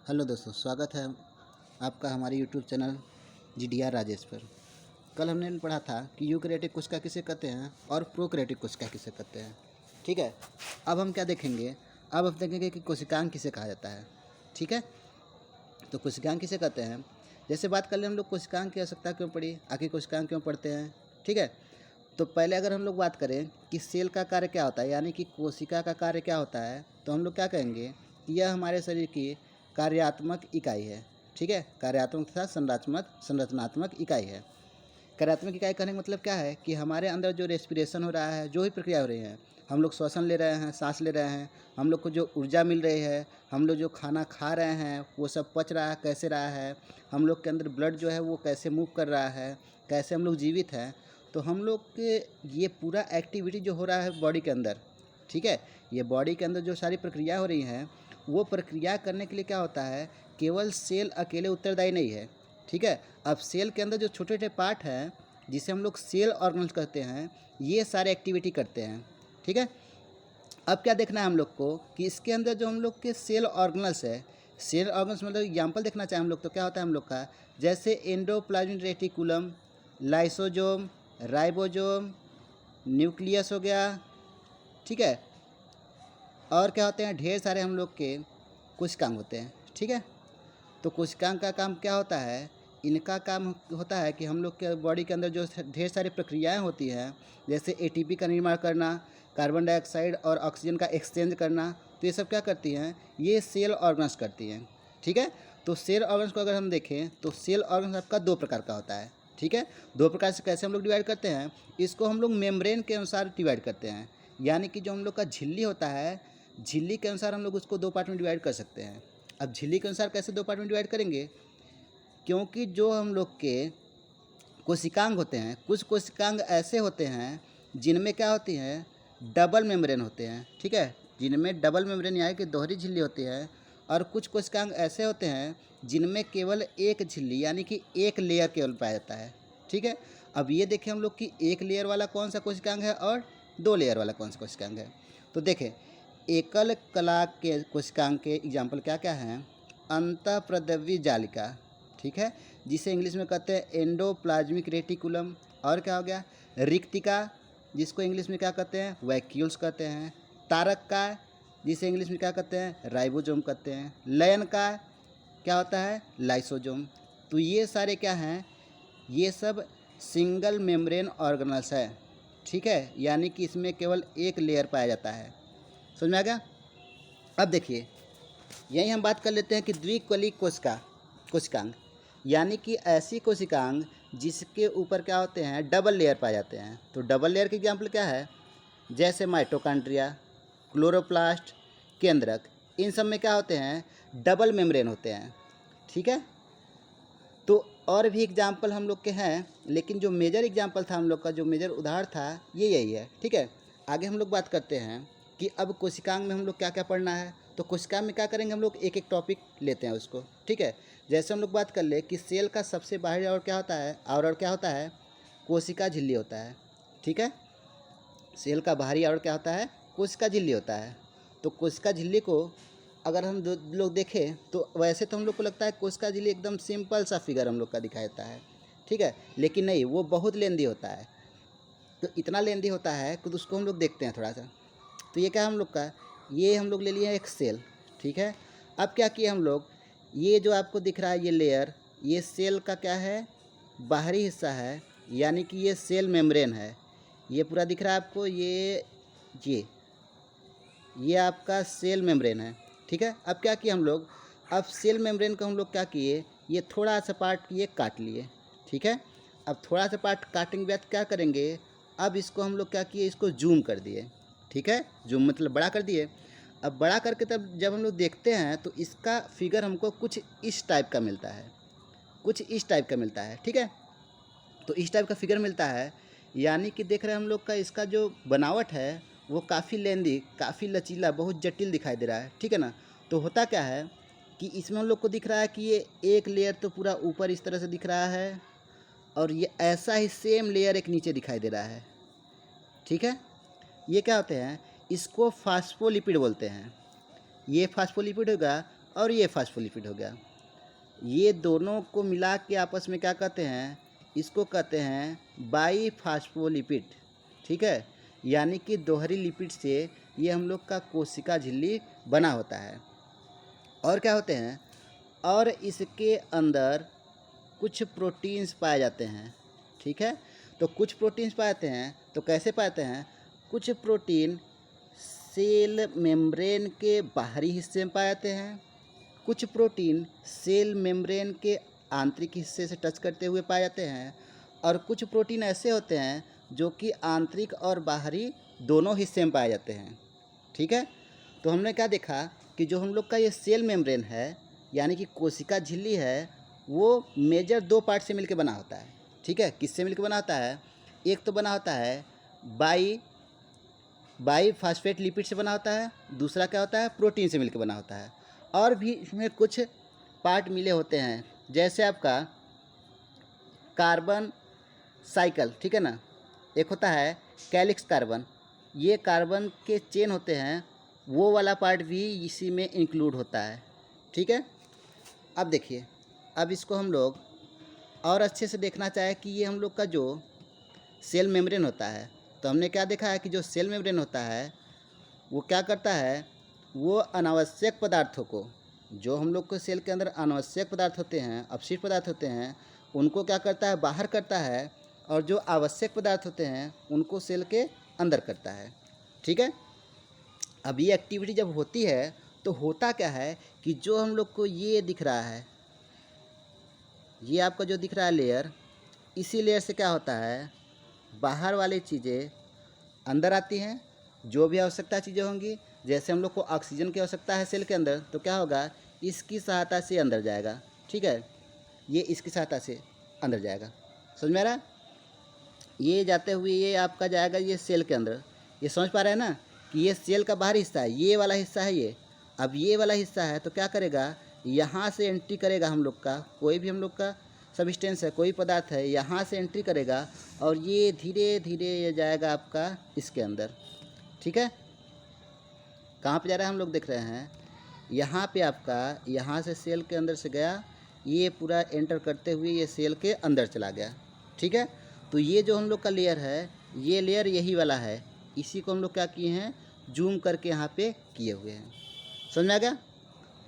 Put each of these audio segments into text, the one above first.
Hello दोस्तों, स्वागत है आपका हमारे यूट्यूब चैनल GDR राजेश पर। कल हमने पढ़ा था कि यूकैरियोटिक कोशिका किसे कहते हैं और प्रोकैरियोटिक कोशिका किसे कहते हैं। ठीक है, अब हम क्या देखेंगे, अब हम देखेंगे कि कोशिकांग किसे कहा जाता है। ठीक है, तो कोशिकांग किसे कहते हैं। जैसे बात कर ले हम लोग कोशिकांग की आवश्यकता क्यों पड़ी, आखिर कोशिकांग क्यों पढ़ते हैं। ठीक है, तो पहले अगर हम लोग बात करें कि सेल का कार्य क्या होता है, यानी कि कोशिका का कार्य क्या होता है, तो हम लोग क्या कहेंगे कि यह हमारे शरीर की कार्यात्मक इकाई है। ठीक है, कार्यात्मक तथा संरचनात्मक इकाई है। कार्यात्मक इकाई कहने का मतलब क्या है कि हमारे अंदर जो रेस्पिरेशन हो रहा है, जो भी प्रक्रिया हो रही है, हम लोग श्वसन ले रहे हैं, सांस ले रहे हैं, हम लोग को जो ऊर्जा मिल रही है, हम लोग जो खाना खा रहे हैं वो सब पच रहा है, कैसे रहा है, हम लोग के अंदर ब्लड जो है वो कैसे मूव कर रहा है, कैसे हम लोग जीवित हैं। तो हम लोग के ये पूरा एक्टिविटी जो हो रहा है बॉडी के अंदर, ठीक है, ये बॉडी के अंदर जो सारी प्रक्रिया हो रही हैं, वो प्रक्रिया करने के लिए क्या होता है, केवल सेल अकेले उत्तरदायी नहीं है। ठीक है, अब सेल के अंदर जो छोटे छोटे पार्ट हैं जिसे हम लोग सेल ऑर्गन्स कहते हैं, ये सारे एक्टिविटी करते हैं। ठीक है, अब क्या देखना है हम लोग को कि इसके अंदर जो हम लोग के सेल ऑर्गनल्स है, सेल ऑर्गन्स मतलब एग्जाम्पल देखना चाहें हम लोग तो क्या होता है हम लोग का, जैसे endoplasmic reticulum, lysosome, ribosome, nucleus हो गया। ठीक है, और क्या होते हैं, ढेर सारे हम लोग के कोशिकांग होते हैं। ठीक है, तो कोशिकांग का काम क्या होता है, इनका काम होता है कि हम लोग के बॉडी के अंदर जो ढेर सारी प्रक्रियाएं होती हैं, जैसे एटीपी का निर्माण करना, कार्बन डाइऑक्साइड और ऑक्सीजन का एक्सचेंज करना, तो ये सब क्या करती हैं, ये सेल ऑर्गन्स करती हैं। ठीक है, तो सेल ऑर्गन्स को अगर हम देखें तो सेल ऑर्गन्स आपका दो प्रकार का होता है। ठीक है, दो प्रकार से कैसे हम लोग डिवाइड करते हैं, इसको हम लोग मेम्ब्रेन के अनुसार डिवाइड करते हैं, यानी कि जो हम लोग का झिल्ली होता है, झिल्ली के अनुसार हम लोग उसको दो पार्ट में डिवाइड कर सकते हैं। अब झिल्ली के अनुसार कैसे दो पार्ट में डिवाइड करेंगे, क्योंकि जो हम लोग के कोशिकांग होते हैं, कुछ कोशिकांग ऐसे होते हैं जिनमें क्या होती हैं, डबल मेम्ब्रेन होते हैं। ठीक है, जिनमें डबल मेम्ब्रेन यानी कि दोहरी झिल्ली होती है, और कुछ कोशिकांग ऐसे होते हैं जिनमें केवल एक झिल्ली यानी कि एक लेयर केवल पाया जाता है। ठीक है, अब ये देखें हम लोग कि एक लेयर वाला कौन सा कोशिकांग है और दो लेयर वाला कौन सा कोशिकांग है। तो देखें, एकल कला के कोशिकांग के एग्जाम्पल क्या क्या हैं, अंतःप्रद्रव्य जालिका, ठीक है, जिसे इंग्लिश में कहते हैं एंडोप्लाज्मिक रेटिकुलम, और क्या हो गया, रिक्तिका, जिसको इंग्लिश में क्या कहते हैं, वैक्यूल्स कहते हैं, तारक का, जिसे इंग्लिश में क्या कहते हैं, राइबोसोम कहते हैं, लयन का क्या होता है, लाइसोसोम। तो ये सारे क्या हैं, ये सब सिंगल मेम्ब्रेन ऑर्गेनल्स है। ठीक है, यानी कि इसमें केवल एक लेयर पाया जाता है। समझ में आ गया। अब देखिए, यही हम बात कर लेते हैं कि द्विकली कोशिकांग, यानी कि ऐसी कोशिकांग जिसके ऊपर क्या होते हैं, डबल लेयर पाए जाते हैं। तो डबल लेयर के एग्जाम्पल क्या है, जैसे माइटोकॉन्ड्रिया, क्लोरोप्लास्ट, केंद्रक, इन सब में क्या होते हैं, डबल मेम्ब्रेन होते हैं। ठीक है, तो और भी एग्जाम्पल हम लोग के हैं, लेकिन जो मेजर एग्जाम्पल था हम लोग का, जो मेजर उदाहरण था, ये यही है। ठीक है, आगे हम लोग बात करते हैं कि अब कोशिकांग में हम लोग क्या क्या पढ़ना है। तो कोशिकांग में क्या करेंगे, हम लोग एक एक टॉपिक लेते हैं उसको। ठीक है, जैसे हम लोग बात कर ले कि सेल का सबसे बाहरी आवरण क्या होता है, आवरण क्या होता है, कोशिका झिल्ली होता है। ठीक है, सेल का बाहरी आवरण क्या होता है, कोशिका झिल्ली होता है। तो कोशिका झिल्ली को अगर हम लोग देखें तो वैसे तो हम लोग को लगता है कोशिका झिल्ली एकदम सिंपल सा फिगर हम लोग का दिखाई देता है। ठीक है, लेकिन नहीं, वो बहुत लेंदी होता है। तो इतना लेंदी होता है कि उसको हम लोग देखते हैं थोड़ा सा। तो ये क्या हम लोग का, ये हम लोग ले लिए एक सेल। ठीक है, अब क्या किए हम लोग, ये जो आपको दिख रहा है ये लेयर, ये सेल का क्या है, बाहरी हिस्सा है, यानी कि ये सेल मेम्ब्रेन है। ये पूरा दिख रहा है आपको, ये आपका सेल मेम्ब्रेन है। ठीक है, अब क्या किए हम लोग, अब सेल मेम्ब्रेन को हम लोग क्या किए, ये थोड़ा सा पार्ट ये काट लिए। ठीक है, अब थोड़ा सा पार्ट काटेंगे बाद क्या करेंगे, अब इसको हम लोग क्या किए, इसको जूम कर दिए। ठीक है, जूम मतलब बड़ा कर दिए। अब बड़ा करके तब जब हम लोग देखते हैं तो इसका फिगर हमको कुछ इस टाइप का मिलता है, कुछ इस टाइप का मिलता है। ठीक है, तो इस टाइप का फिगर मिलता है, यानी कि देख रहे हैं हम लोग का इसका जो बनावट है वो काफ़ी लेंदी, काफ़ी लचीला, बहुत जटिल दिखाई दे रहा है। ठीक है ना, तो होता क्या है कि इसमें हम लोग को दिख रहा है कि ये एक लेयर तो पूरा ऊपर इस तरह से दिख रहा है, और ये ऐसा ही सेम लेयर एक नीचे दिखाई दे रहा है। ठीक है, ये क्या होते हैं, इसको फास्फोलिपिड बोलते हैं। ये फास्फोलिपिड होगा, और ये फास्फोलिपिड हो गया। ये दोनों को मिला के आपस में क्या कहते हैं, इसको कहते हैं बाईफास्फोलिपिड। ठीक है, यानी कि दोहरी लिपिड से ये हम लोग का कोशिका झिल्ली बना होता है। और क्या होते हैं, और इसके अंदर कुछ प्रोटीन्स पाए जाते हैं। ठीक है, तो कुछ प्रोटीन्स पाते हैं, तो कैसे पाते हैं, कुछ प्रोटीन सेल मेम्ब्रेन के बाहरी हिस्से में पाए जाते हैं, कुछ प्रोटीन सेल मेम्ब्रेन के आंतरिक हिस्से से टच करते हुए पाए जाते हैं, और कुछ प्रोटीन ऐसे होते हैं जो कि आंतरिक और बाहरी दोनों हिस्से में पाए जाते हैं। ठीक है, तो हमने क्या देखा कि जो हम लोग का ये सेल मेम्ब्रेन है यानी कि कोशिका झिल्ली है, वो मेजर दो पार्ट से मिलकर बना होता है। ठीक है, किससे मिलकर बना होता है, एक तो बना होता है बाई फास्फेट लिपिड से बना होता है, दूसरा क्या होता है, प्रोटीन से मिलकर बना होता है। और भी इसमें कुछ पार्ट मिले होते हैं, जैसे आपका कार्बन साइकिल। ठीक है ना, एक होता है कैलिक्स कार्बन, ये कार्बन के चेन होते हैं, वो वाला पार्ट भी इसी में इंक्लूड होता है। ठीक है, अब देखिए, अब इसको हम लोग और अच्छे से देखना चाहे कि ये हम लोग का जो सेल मेम्ब्रेन होता है, तो हमने क्या देखा है कि जो सेल मेम्ब्रेन होता है वो क्या करता है, वो अनावश्यक पदार्थों को, जो हम लोग को सेल के अंदर अनावश्यक पदार्थ होते हैं, अपशिष्ट पदार्थ होते हैं, उनको क्या करता है, बाहर करता है, और जो आवश्यक पदार्थ होते हैं उनको सेल के अंदर करता है। ठीक है, अब ये एक्टिविटी जब होती है तो होता क्या है कि जो हम लोग को ये दिख रहा है, ये आपका जो दिख रहा है लेयर, इसी लेयर से क्या होता है, बाहर वाली चीज़ें अंदर आती हैं, जो भी आवश्यकता चीज़ें होंगी। जैसे हम लोग को ऑक्सीजन की आवश्यकता है सेल के अंदर, तो क्या होगा, इसकी सहायता से अंदर जाएगा। ठीक है, ये इसकी सहायता से अंदर जाएगा, समझ में आ रहा है, ये जाते हुए ये आपका जाएगा ये सेल के अंदर। ये समझ पा रहे हैं ना कि ये सेल का बाहरी हिस्सा है, ये वाला हिस्सा है ये। अब ये वाला हिस्सा है तो क्या करेगा, यहाँ से एंट्री करेगा हम लोग का कोई भी हम लोग का सब्सटेंस है, कोई पदार्थ है, यहाँ से एंट्री करेगा और ये धीरे धीरे ये जाएगा आपका इसके अंदर। ठीक है, कहाँ पे जा रहा है हम लोग देख रहे हैं, यहाँ पे आपका, यहाँ से सेल के अंदर से गया, ये पूरा एंटर करते हुए ये सेल के अंदर चला गया। ठीक है, तो ये जो हम लोग का लेयर है, ये लेयर यही वाला है, इसी को हम लोग क्या किए हैं, जूम करके यहाँ पे किए हुए हैं। समझ में आ गया,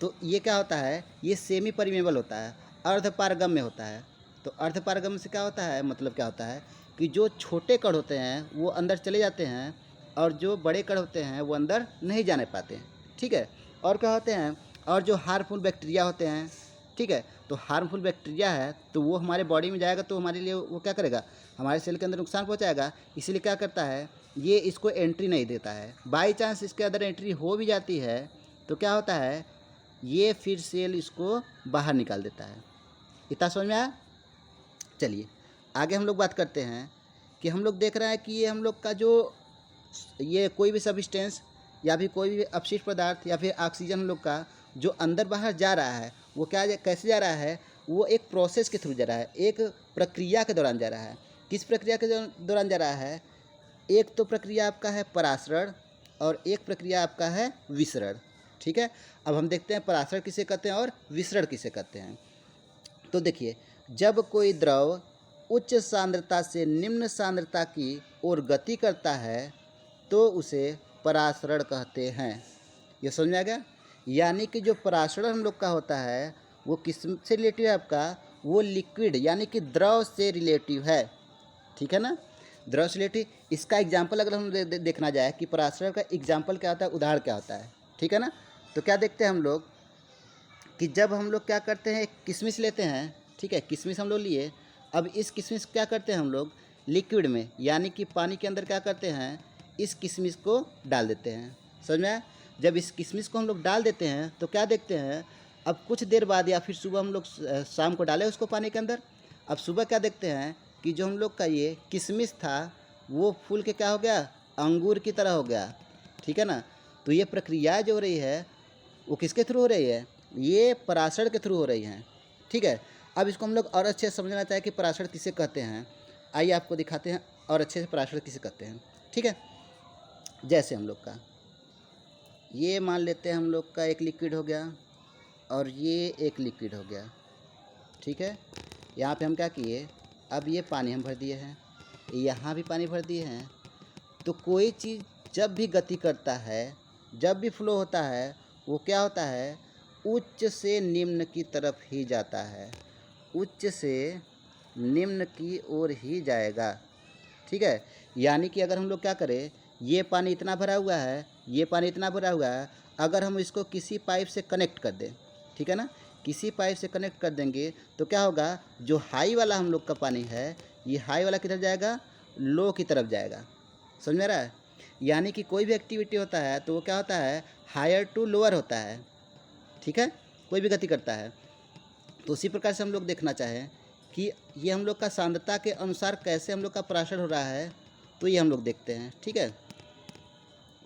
तो ये क्या होता है, ये सेमी परमेबल होता है, अर्धपारगम्य होता है। तो अर्धपारगम्य से क्या होता है, मतलब क्या होता है कि जो छोटे कण होते हैं वो अंदर चले जाते हैं और जो बड़े कण होते हैं वो अंदर नहीं जाने पाते हैं। ठीक है, और क्या होते हैं, और जो हार्मफुल बैक्टीरिया होते हैं, ठीक है, तो हार्मफुल बैक्टीरिया है तो वो हमारे बॉडी में जाएगा तो हमारे लिए वो क्या करेगा, हमारे सेल के अंदर नुकसान पहुंचाएगा। इसीलिए क्या करता है, ये इसको एंट्री नहीं देता है। बाई चांस इसके अंदर एंट्री हो भी जाती है तो क्या होता है, ये फिर सेल इसको बाहर निकाल देता है। इतना समझ में आया। चलिए आगे हम लोग बात करते हैं कि हम लोग देख रहे हैं कि ये हम लोग का जो ये कोई भी सब्सटेंस या फिर कोई भी अपशिष्ट पदार्थ या फिर ऑक्सीजन हम लोग का जो अंदर बाहर जा रहा है वो क्या कैसे जा रहा है, वो एक प्रोसेस के थ्रू जा रहा है, एक प्रक्रिया के दौरान जा रहा है। किस प्रक्रिया के दौरान जा रहा है, एक तो प्रक्रिया आपका है परासरण और एक प्रक्रिया आपका है विसरण। ठीक है, अब हम देखते हैं परासरण किसे कहते हैं और विसरण किसे कहते हैं। तो देखिए, जब कोई द्रव उच्च सांद्रता से निम्न सांद्रता की ओर गति करता है तो उसे परासरण कहते हैं। ये समझ में आ गया, यानी कि जो परासरण हम लोग का होता है वो किस से रिलेटिव है आपका, वो लिक्विड यानी कि द्रव से रिलेटिव है। ठीक है ना, द्रव से रिलेटिव। इसका एग्जाम्पल अगर हम देखना जाए कि परासरण का एग्जाम्पल क्या होता है, उदाहरण क्या होता है, ठीक है ना, तो क्या देखते हैं हम लोग कि जब हम लोग क्या करते हैं, एक किशमिश लेते हैं, ठीक है, किशमिश हम लोग लिए, अब इस किशमिश क्या करते हैं हम लोग लिक्विड में यानी कि पानी के अंदर क्या करते हैं, इस किशमिश को डाल देते हैं। समझ में आया, जब इस किशमिश को हम लोग डाल देते हैं तो क्या देखते हैं, अब कुछ देर बाद या फिर सुबह हम लोग शाम को डालें उसको पानी के अंदर, अब सुबह क्या देखते हैं कि जो हम लोग का ये किशमिश था वो फूल के क्या हो गया, अंगूर की तरह हो गया। ठीक है ना, तो ये प्रक्रिया जो हो रही है वो किसके थ्रू हो रही है, ये परासरण के थ्रू हो रही हैं। ठीक है, अब इसको हम लोग और अच्छे से समझना चाहें कि परासरण किसे कहते हैं, आइए आपको दिखाते हैं और अच्छे से परासरण किसे कहते हैं। ठीक है, जैसे हम लोग का ये मान लेते हैं हम लोग का एक लिक्विड हो गया, और ये एक लिक्विड हो गया। ठीक है, यहाँ पे हम क्या किए, अब ये पानी हम भर दिए हैं, यहाँ भी पानी भर दिए हैं। तो कोई चीज़ जब भी गति करता है, जब भी फ्लो होता है, वो क्या होता है, उच्च से निम्न की तरफ ही जाता है, उच्च से निम्न की ओर ही जाएगा। ठीक है, यानी कि अगर हम लोग क्या करें, ये पानी इतना भरा हुआ है, ये पानी इतना भरा हुआ है, अगर हम इसको किसी पाइप से कनेक्ट कर दें, ठीक है ना, किसी पाइप से कनेक्ट कर देंगे तो क्या होगा, जो हाई वाला हम लोग का पानी है, ये हाई वाला किधर जाएगा, लो की तरफ जाएगा। समझ में आ रहा है? यानी कि कोई भी एक्टिविटी होता है तो वो क्या होता है, हायर टू लोअर होता है। ठीक है, कोई भी गति करता है तो उसी प्रकार से हम लोग देखना चाहें कि ये हम लोग का सांद्रता के अनुसार कैसे हम लोग का पराशर हो रहा है, तो ये हम लोग देखते हैं। ठीक है,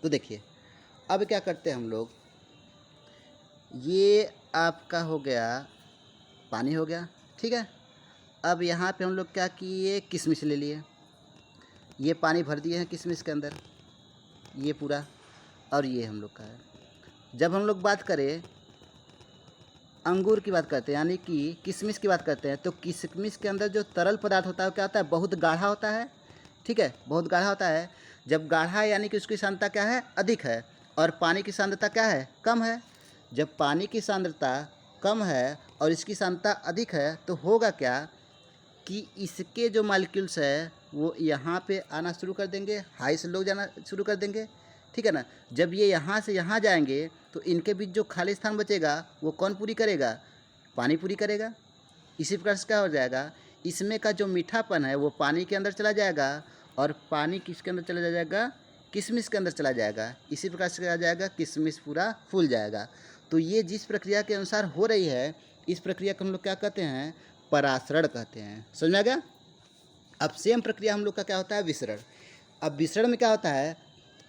तो देखिए अब क्या करते हैं हम लोग, ये आपका हो गया पानी हो गया। ठीक है, अब यहाँ पे हम लोग क्या किए, किशमिश ले लिए, ये पानी भर दिए हैं किशमिश के अंदर, ये पूरा, और ये हम लोग का है। जब हम लोग बात करें अंगूर की बात करते हैं, यानी कि किशमिश की बात करते हैं, तो किशमिश के अंदर जो तरल पदार्थ होता है वो क्या होता है, बहुत गाढ़ा होता है। ठीक है, बहुत गाढ़ा होता है। जब गाढ़ा है यानी कि उसकी सांद्रता क्या है, अधिक है, और पानी की सांद्रता क्या है, कम है। जब पानी की सांद्रता कम है और इसकी सांद्रता अधिक है तो होगा क्या कि इसके जो मॉलिक्यूल्स है वो यहाँ पे आना शुरू कर देंगे, हाई से लो जाना शुरू कर देंगे। ठीक है ना, जब ये यहाँ से यहाँ जाएंगे तो इनके बीच जो खाली स्थान बचेगा वो कौन पूरी करेगा, पानी पूरी करेगा। इसी प्रकार से क्या हो जाएगा, इसमें का जो मीठापन है वो पानी के अंदर चला जाएगा, और पानी किसके अंदर चला जाएगा, किशमिश के अंदर चला जाएगा। इसी प्रकार से क्या जाएगा, किशमिश पूरा फूल जाएगा। तो ये जिस प्रक्रिया के अनुसार हो रही है, इस प्रक्रिया को हम लोग क्या कहते हैं, परासरण कहते हैं। समझ में आ गया? अब सेम प्रक्रिया हम लोग का क्या होता है, विसरण। अब विसरण में क्या होता है,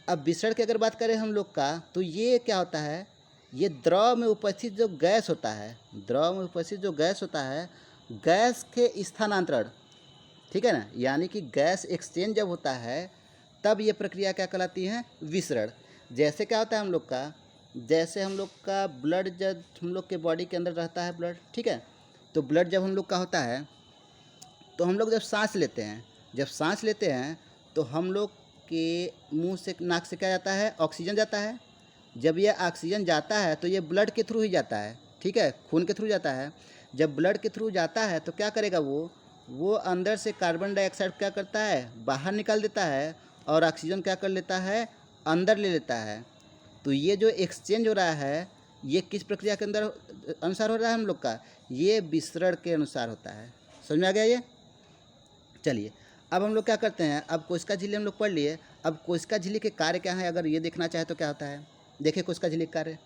अब विसरण की अगर बात करें हम लोग का, तो ये क्या होता है, ये द्रव में उपस्थित जो गैस होता है, द्रव में उपस्थित जो गैस होता है, गैस के स्थानांतरण। ठीक है ना, यानी कि गैस एक्सचेंज जब होता है तब ये प्रक्रिया क्या कहलाती है, विसरण। जैसे क्या होता है हम लोग का, जैसे हम लोग का ब्लड जब हम लोग के बॉडी के अंदर रहता है ब्लड, ठीक है, तो ब्लड जब हम लोग का होता है तो हम लोग जब सांस लेते हैं, जब सांस लेते हैं तो हम लोग के मुंह से, नाक से क्या जाता है, ऑक्सीजन जाता है। जब ये ऑक्सीजन जाता है तो ये ब्लड के थ्रू ही जाता है। ठीक है, खून के थ्रू जाता है। जब ब्लड के थ्रू जाता है तो क्या करेगा, वो अंदर से कार्बन डाइऑक्साइड क्या करता है, बाहर निकाल देता है, और ऑक्सीजन क्या कर लेता है, अंदर ले लेता है। तो ये जो एक्सचेंज हो रहा है ये किस प्रक्रिया के अंदर अनुसार हो रहा है हम लोग का, ये विसरण के अनुसार होता है। समझ में आ गया ये? चलिए अब हम लोग क्या करते हैं, अब कोशिका झिल्ली हम लोग पढ़ लिए। अब कोशिका झिल्ली के कार्य क्या है, अगर ये देखना चाहे तो क्या होता है, देखिए कोशिका झिल्ली का कार्य।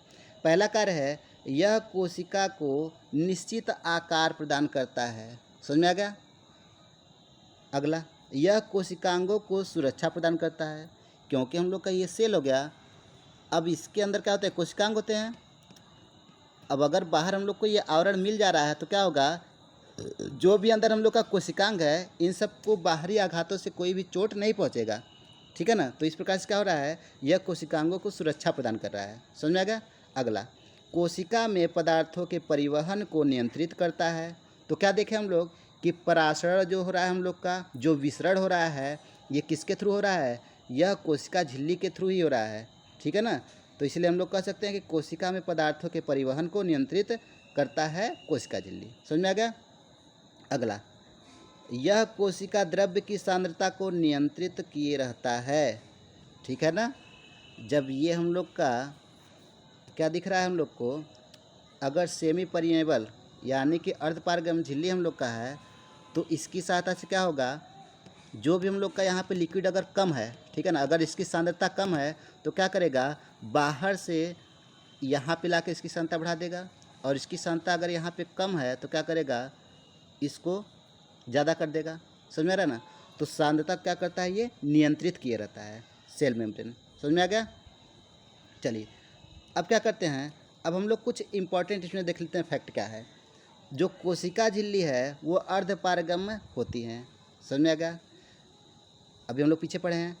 पहला कार्य है, यह कोशिका को निश्चित आकार प्रदान करता है। समझ में आ गया? अगला, यह कोशिकांगों को सुरक्षा प्रदान करता है, क्योंकि हम लोग का ये सेल हो गया। अब इसके अंदर क्या होते हैं, कोशिकांग होते हैं। अब अगर बाहर हम लोग को ये आवरण मिल जा रहा है तो क्या होगा, जो भी अंदर हम लोग का कोशिकांग है इन सबको बाहरी आघातों से कोई भी चोट नहीं पहुंचेगा। ठीक है ना, तो इस प्रकार से क्या हो रहा है, यह कोशिकांगों को सुरक्षा प्रदान कर रहा है। समझ में आ गया? अगला, कोशिका में पदार्थों के परिवहन को नियंत्रित करता है। तो क्या देखें हम लोग कि परासरण जो हो रहा है हम लोग का, जो विसरण हो रहा है, ये किसके थ्रू हो रहा है, यह कोशिका झिल्ली के थ्रू ही हो रहा है। ठीक है ना, तो इसलिए हम लोग कह सकते हैं कि कोशिका में पदार्थों के परिवहन को नियंत्रित करता है कोशिका झिल्ली। समझ में आ गया? अगला, यह कोशिका द्रव्य की सांद्रता को नियंत्रित किए रहता है। ठीक है ना, जब ये हम लोग का क्या दिख रहा है हम लोग को, अगर सेमी परमेबल यानी कि अर्धपारगम झिल्ली हम लोग का है तो इसकी सहायता से क्या होगा, जो भी हम लोग का यहाँ पे लिक्विड अगर कम है, ठीक है ना, अगर इसकी सांद्रता कम है तो क्या करेगा, बाहर से यहाँ पे लाके इसकी सांद्रता बढ़ा देगा, और इसकी सांद्रता अगर यहाँ पे कम है तो क्या करेगा, इसको ज़्यादा कर देगा। समझ में आ रहा है ना, तो सांद्रता क्या करता है, ये नियंत्रित किए रहता है सेल मेम्ब्रेन। समझ में आ गया? चलिए अब क्या करते हैं, अब हम लोग कुछ इंपॉर्टेंट इसमें देख लेते हैं फैक्ट क्या है। जो कोशिका झिल्ली है वो अर्धपारगम्य होती हैं। समझ में आ गया? अभी हम लोग पीछे पढ़े हैं,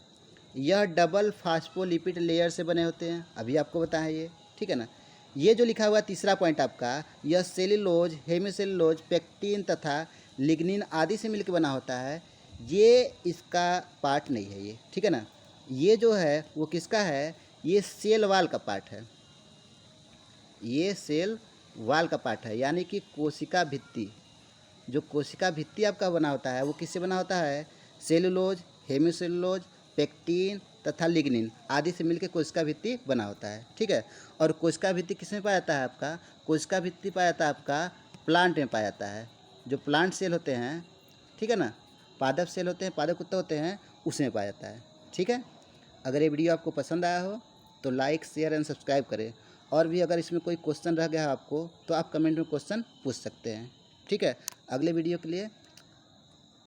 यह डबल फास्फोलिपिड लेयर से बने होते हैं, अभी आपको बताया ये। ठीक है ना, ये जो लिखा हुआ तीसरा पॉइंट आपका, यह सेल्यूलोज, हेमीसेल्यूलोज, पेक्टिन तथा लिग्निन आदि से मिलकर बना होता है, ये इसका पार्ट नहीं है ये, ठीक है ना। ये जो है वो किसका है, ये सेल वाल का पार्ट है, ये सेल वाल का पार्ट है, यानी कि कोशिका भित्ति। जो कोशिका भित्ति आपका बना होता है वो किससे बना होता है, सेलुलोज, हेमीसेलुलोज, पेक्टिन तथा लिग्निन आदि से मिलकर कोशिका भित्ति बना होता है, ठीक है। और कोशिका भित्ति किस में पाया जाता है आपका, कोशिका भित्ति पाया जाता है आपका प्लांट में पाया जाता है, जो प्लांट सेल होते हैं, ठीक है ना, पादप सेल होते हैं, पादप कुत्ते होते हैं, उसमें पाया जाता है, ठीक है। अगर ये वीडियो आपको पसंद आया हो तो लाइक, शेयर एंड सब्सक्राइब करें। और भी अगर इसमें कोई क्वेश्चन रह गया है आपको तो आप कमेंट में क्वेश्चन पूछ सकते हैं, ठीक है। अगले वीडियो के लिए